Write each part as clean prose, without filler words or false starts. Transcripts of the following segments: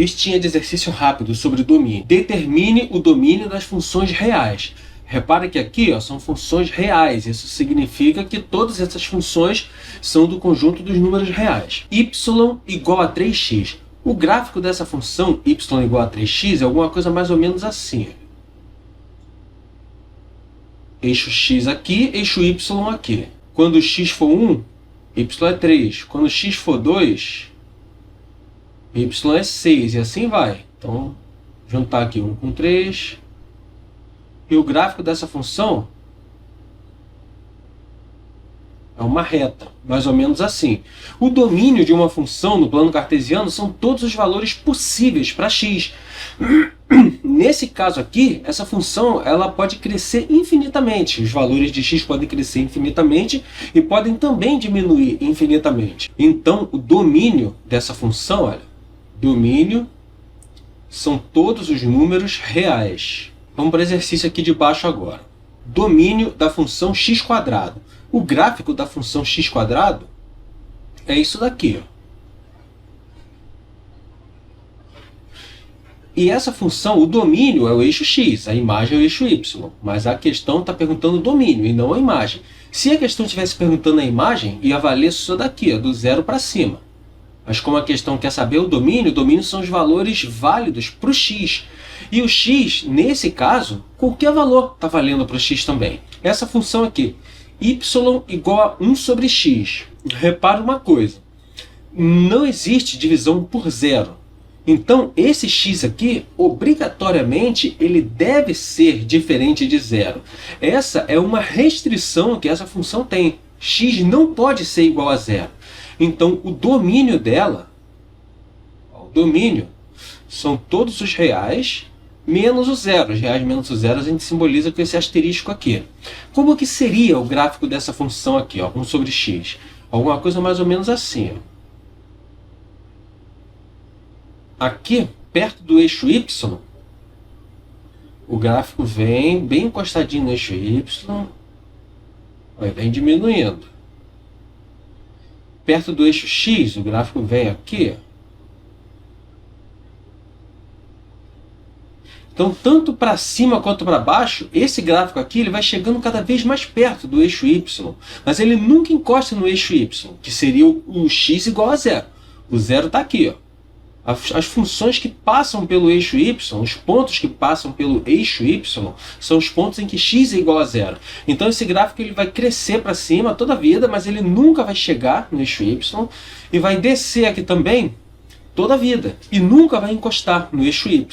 Listinha de exercício rápido sobre domínio. Determine o domínio das funções reais. Repara que aqui são funções reais. Isso significa que todas essas funções são do conjunto dos números reais. Y igual a 3x. O gráfico dessa função y igual a 3x é alguma coisa mais ou menos assim. Eixo x aqui, eixo y aqui. Quando x for 1, y é 3. Quando x for 2, y é 6. E assim vai. Então, juntar aqui 1 com 3. E o gráfico dessa função é uma reta, mais ou menos assim. O domínio de uma função no plano cartesiano são todos os valores possíveis para x. Nesse caso aqui, essa função ela pode crescer infinitamente. Os valores de x podem crescer infinitamente e podem também diminuir infinitamente. Então, o domínio dessa função, olha, domínio são todos os números reais. Vamos para o exercício aqui de baixo agora. Domínio da função x². O gráfico da função x² é isso daqui. E essa função, o domínio é o eixo x, a imagem é o eixo y. Mas a questão está perguntando o domínio e não a imagem. Se a questão estivesse perguntando a imagem, ia valer isso daqui, do 0 para cima. Mas como a questão quer saber o domínio são os valores válidos para o x. E o x, nesse caso, qualquer valor está valendo para o x também. Essa função aqui, y igual a 1 sobre x. Repara uma coisa, não existe divisão por zero. Então, esse x aqui, obrigatoriamente, ele deve ser diferente de zero. Essa é uma restrição que essa função tem. X não pode ser igual a zero. Então, o domínio dela, o domínio, são todos os reais menos o zero. Os reais menos o zero a gente simboliza com esse asterisco aqui. Como que seria o gráfico dessa função aqui, 1 sobre x? Alguma coisa mais ou menos assim. Aqui, perto do eixo y, o gráfico vem bem encostadinho no eixo y, vem diminuindo. Perto do eixo x, o gráfico vem aqui. Então, tanto para cima quanto para baixo, esse gráfico aqui ele vai chegando cada vez mais perto do eixo y. Mas ele nunca encosta no eixo y, que seria o x igual a zero. O zero está aqui. As funções que passam pelo eixo y, os pontos que passam pelo eixo y, são os pontos em que x é igual a zero. Então esse gráfico ele vai crescer para cima toda a vida, mas ele nunca vai chegar no eixo y, e vai descer aqui também toda a vida, e nunca vai encostar no eixo y.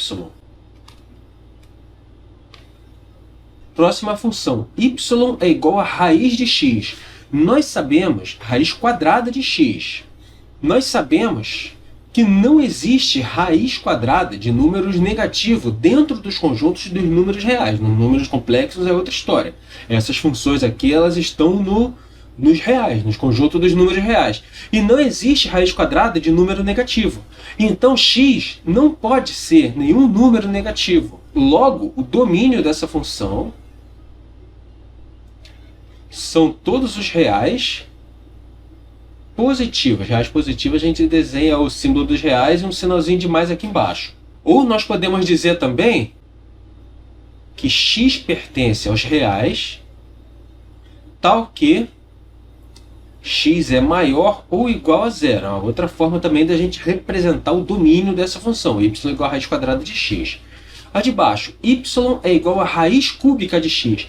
Próxima função, y é igual a raiz de x. Nós sabemos, raiz quadrada de x. Nós sabemos que não existe raiz quadrada de números negativos dentro dos conjuntos dos números reais. Nos números complexos é outra história. Essas funções aqui elas estão nos reais, nos conjuntos dos números reais. E não existe raiz quadrada de número negativo. Então x não pode ser nenhum número negativo. Logo, o domínio dessa função são todos os reais positivos. Reais positivos a gente desenha o símbolo dos reais e um sinalzinho de mais aqui embaixo. Ou nós podemos dizer também que x pertence aos reais, tal que x é maior ou igual a zero. É uma outra forma também da gente representar o domínio dessa função. Y é igual a raiz quadrada de x. A de baixo, y é igual a raiz cúbica de x.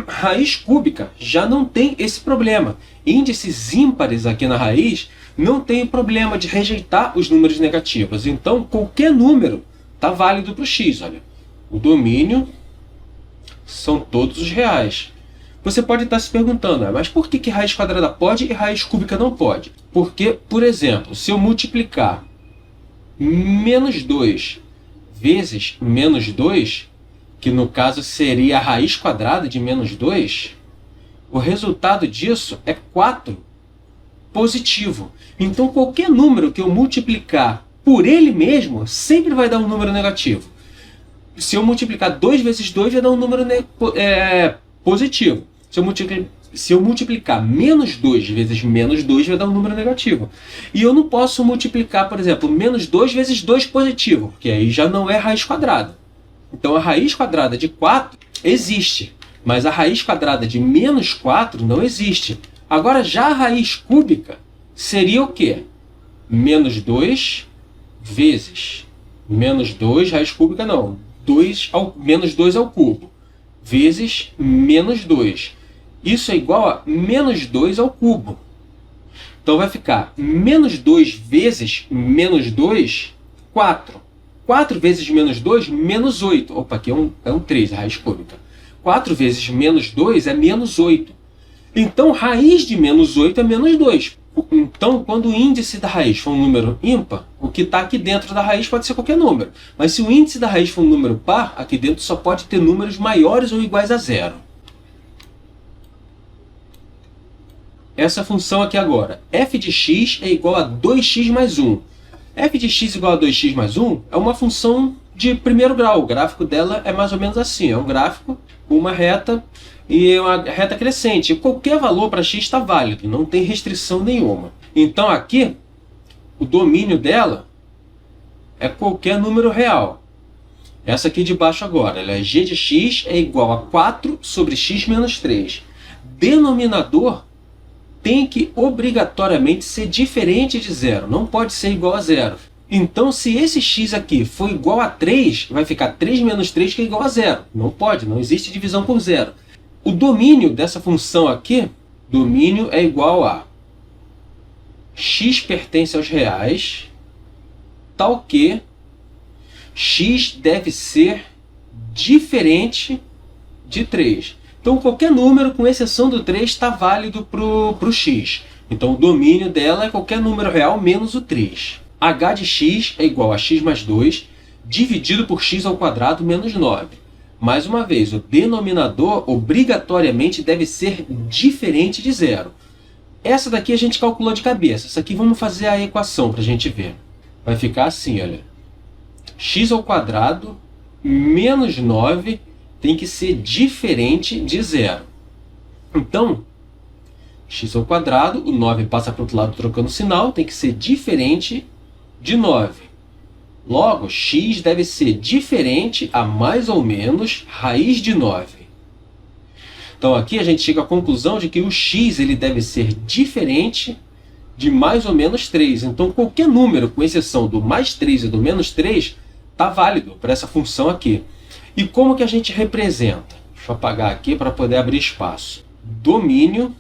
Raiz cúbica já não tem esse problema. Índices ímpares aqui na raiz não tem problema de rejeitar os números negativos. Então, qualquer número está válido para o x. Olha, o domínio são todos os reais. Você pode estar se perguntando, mas por que raiz quadrada pode e raiz cúbica não pode? Porque, por exemplo, se eu multiplicar menos 2 vezes menos 2, que no caso seria a raiz quadrada de menos 2, o resultado disso é 4 positivo. Então, qualquer número que eu multiplicar por ele mesmo, sempre vai dar um número negativo. Se eu multiplicar 2 vezes 2, vai dar um número positivo. Se eu se eu multiplicar menos 2 vezes menos 2, vai dar um número negativo. E eu não posso multiplicar, por exemplo, menos 2 vezes 2 positivo, porque aí já não é raiz quadrada. Então a raiz quadrada de 4 existe, mas a raiz quadrada de menos 4 não existe. Agora já a raiz cúbica seria o quê? Menos 2 vezes menos 2, raiz cúbica não, menos 2 ao cubo, vezes menos 2. Isso é igual a menos 2 ao cubo. Então vai ficar menos 2 vezes menos 2, 4. 4 vezes menos 2, menos 8. Opa, aqui é um 3, a raiz cúbica. 4 vezes menos 2 é menos 8. Então, raiz de menos 8 é menos 2. Então, quando o índice da raiz for um número ímpar, o que está aqui dentro da raiz pode ser qualquer número. Mas se o índice da raiz for um número par, aqui dentro só pode ter números maiores ou iguais a zero. Essa função aqui agora, f de x é igual a 2x mais 1. F de x igual a 2x mais 1 é uma função de primeiro grau. O gráfico dela é mais ou menos assim. É um gráfico com uma reta e uma reta crescente. Qualquer valor para x está válido, não tem restrição nenhuma. Então aqui, o domínio dela é qualquer número real. Essa aqui de baixo agora, ela é g de x é igual a 4 sobre x menos 3. Denominador tem que obrigatoriamente ser diferente de zero, não pode ser igual a zero. Então, se esse x aqui for igual a 3, vai ficar 3 menos 3 que é igual a zero. Não pode, não existe divisão por zero. O domínio dessa função aqui, domínio é igual a x pertence aos reais, tal que x deve ser diferente de 3. Então, qualquer número, com exceção do 3, está válido para o x. Então, o domínio dela é qualquer número real menos o 3. h de x é igual a x mais 2, dividido por x ao quadrado menos 9. Mais uma vez, o denominador obrigatoriamente deve ser diferente de zero. Essa daqui a gente calculou de cabeça. Essa aqui vamos fazer a equação para a gente ver. Vai ficar assim, olha. X ao quadrado menos 9 tem que ser diferente de zero. Então, x ao quadrado, o 9 passa para o outro lado trocando sinal, tem que ser diferente de 9. Logo, x deve ser diferente a mais ou menos raiz de 9. Então aqui a gente chega à conclusão de que o x ele deve ser diferente de mais ou menos 3. Então qualquer número, com exceção do mais 3 e do menos 3, está válido para essa função aqui. E como que a gente representa? Deixa eu apagar aqui para poder abrir espaço. Domínio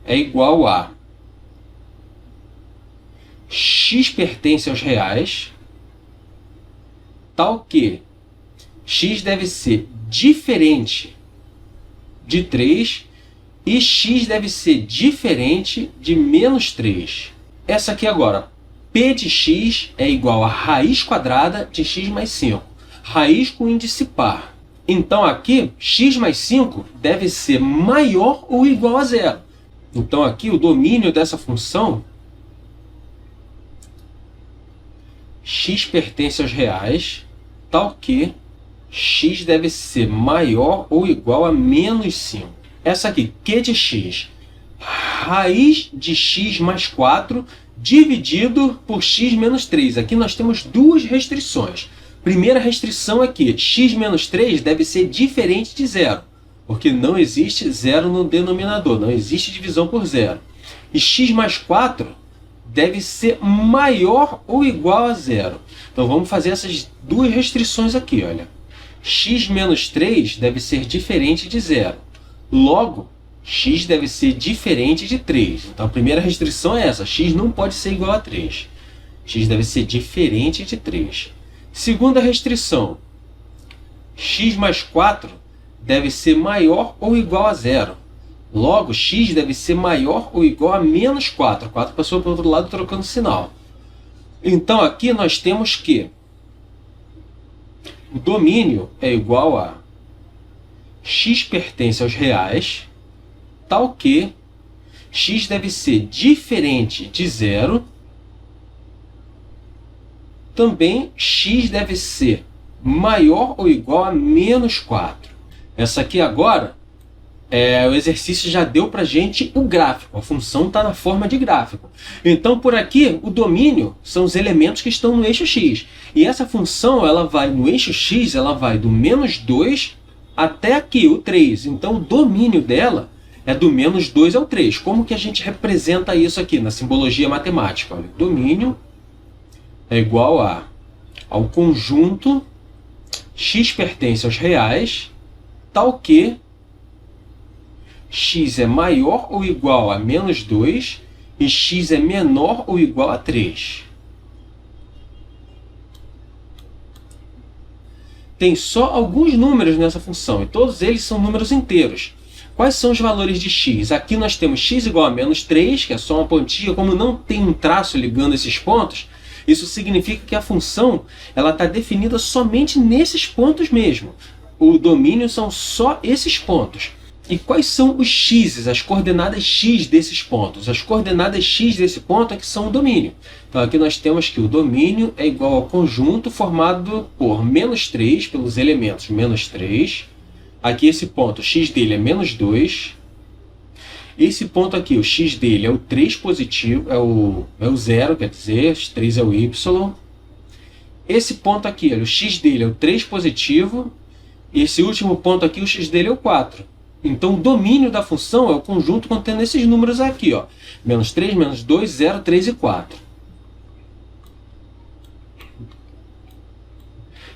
é igual a x pertence aos reais, tal que x deve ser diferente de 3 e x deve ser diferente de menos 3. Essa aqui agora, p de x é igual a raiz quadrada de x mais 5. Raiz com índice par. Então aqui, x mais 5 deve ser maior ou igual a zero. Então aqui o domínio dessa função, x pertence aos reais, tal que x deve ser maior ou igual a menos 5. Essa aqui, q de x, raiz de x mais 4 dividido por x menos 3. Aqui nós temos duas restrições. Primeira restrição é que x menos 3 deve ser diferente de zero, porque não existe zero no denominador, não existe divisão por zero. E x mais 4 deve ser maior ou igual a zero. Então vamos fazer essas duas restrições aqui, olha. X menos 3 deve ser diferente de zero. Logo, x deve ser diferente de 3. Então a primeira restrição é essa, x não pode ser igual a 3. X deve ser diferente de 3. Segunda restrição, x mais 4 deve ser maior ou igual a zero. Logo, x deve ser maior ou igual a menos 4. 4 passou para o outro lado trocando sinal. Então, aqui nós temos que o domínio é igual a x pertence aos reais, tal que x deve ser diferente de zero. Também x deve ser maior ou igual a menos 4. Essa aqui agora o exercício já deu para a gente o gráfico, a função está na forma de gráfico. Então, por aqui, o domínio são os elementos que estão no eixo x. E essa função, ela vai no eixo x, ela vai do menos 2 até aqui, o 3. Então, o domínio dela é do menos 2 ao 3. Como que a gente representa isso aqui na simbologia matemática? Olha, domínio é igual ao conjunto x pertence aos reais, tal que x é maior ou igual a menos 2 e x é menor ou igual a 3. Tem só alguns números nessa função, e todos eles são números inteiros. Quais são os valores de x? Aqui nós temos x igual a menos 3, que é só uma pontinha. Como não tem um traço ligando esses pontos, isso significa que a função está definida somente nesses pontos mesmo. O domínio são só esses pontos. E quais são os x's, as coordenadas x desses pontos? As coordenadas x desse ponto é que são o domínio. Então aqui nós temos que o domínio é igual ao conjunto formado por menos 3, pelos elementos menos 3. Aqui esse ponto, o x dele é menos 2. Esse ponto aqui, o x dele é o 3 positivo, é o 0, quer dizer, 3 é o y. Esse ponto aqui, olha, o x dele é o 3 positivo. E esse último ponto aqui, o x dele é o 4. Então, o domínio da função é o conjunto contendo esses números aqui, ó. Menos 3, menos 2, 0, 3 e 4.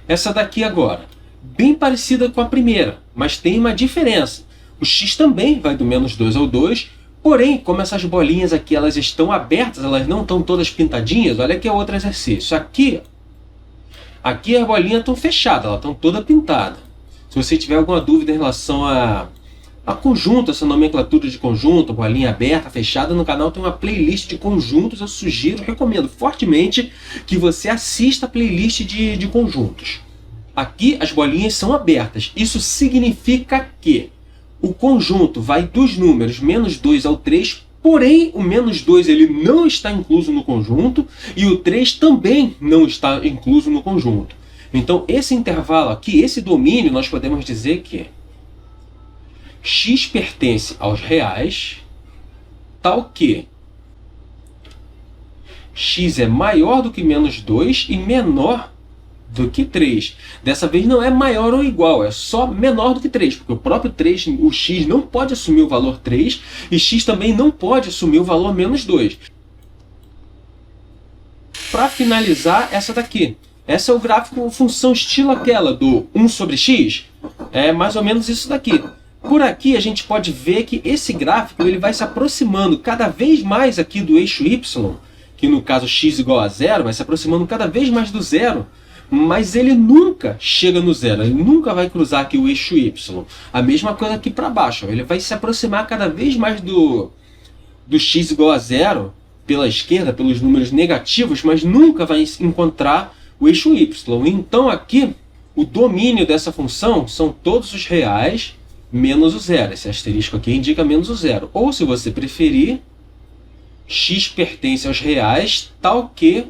Essa daqui agora, bem parecida com a primeira, mas tem uma diferença. O x também vai do menos 2 ao 2, porém, como essas bolinhas aqui elas estão abertas, elas não estão todas pintadinhas, olha aqui é outro exercício. Aqui as bolinhas estão fechadas, elas estão todas pintadas. Se você tiver alguma dúvida em relação a conjunto, essa nomenclatura de conjunto, bolinha aberta, fechada, no canal tem uma playlist de conjuntos. Eu sugiro, recomendo fortemente que você assista a playlist de conjuntos. Aqui as bolinhas são abertas. Isso significa que o conjunto vai dos números menos 2 ao 3, porém o menos 2 ele não está incluso no conjunto e o 3 também não está incluso no conjunto. Então esse intervalo aqui, esse domínio, nós podemos dizer que x pertence aos reais, tal que x é maior do que menos 2 e menor do que 3. Dessa vez não é maior ou igual, é só menor do que 3, porque o próprio 3, o x não pode assumir o valor 3 e x também não pode assumir o valor menos 2. Para finalizar, essa daqui. Essa é o gráfico função estilo aquela do 1 sobre x. É mais ou menos isso daqui. Por aqui a gente pode ver que esse gráfico ele vai se aproximando cada vez mais aqui do eixo y, que no caso x igual a 0, vai se aproximando cada vez mais do zero, mas ele nunca chega no zero, ele nunca vai cruzar aqui o eixo y. A mesma coisa aqui para baixo, ele vai se aproximar cada vez mais do x igual a 0 pela esquerda, pelos números negativos, mas nunca vai encontrar o eixo y. Então aqui o domínio dessa função são todos os reais menos o zero. Esse asterisco aqui indica menos o zero. Ou, se você preferir, x pertence aos reais, tal que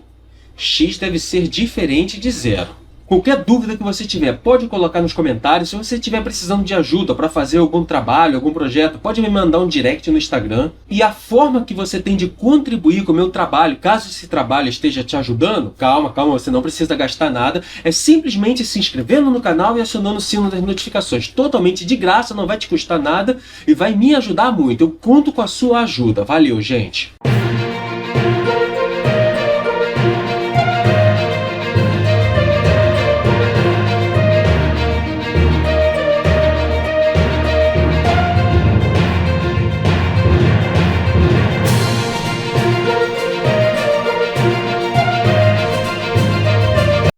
x deve ser diferente de zero. Qualquer dúvida que você tiver, pode colocar nos comentários. Se você estiver precisando de ajuda para fazer algum trabalho, algum projeto, pode me mandar um direct no Instagram. E a forma que você tem de contribuir com o meu trabalho, caso esse trabalho esteja te ajudando, calma, você não precisa gastar nada, é simplesmente se inscrevendo no canal e acionando o sino das notificações. Totalmente de graça, não vai te custar nada e vai me ajudar muito. Eu conto com a sua ajuda. Valeu, gente!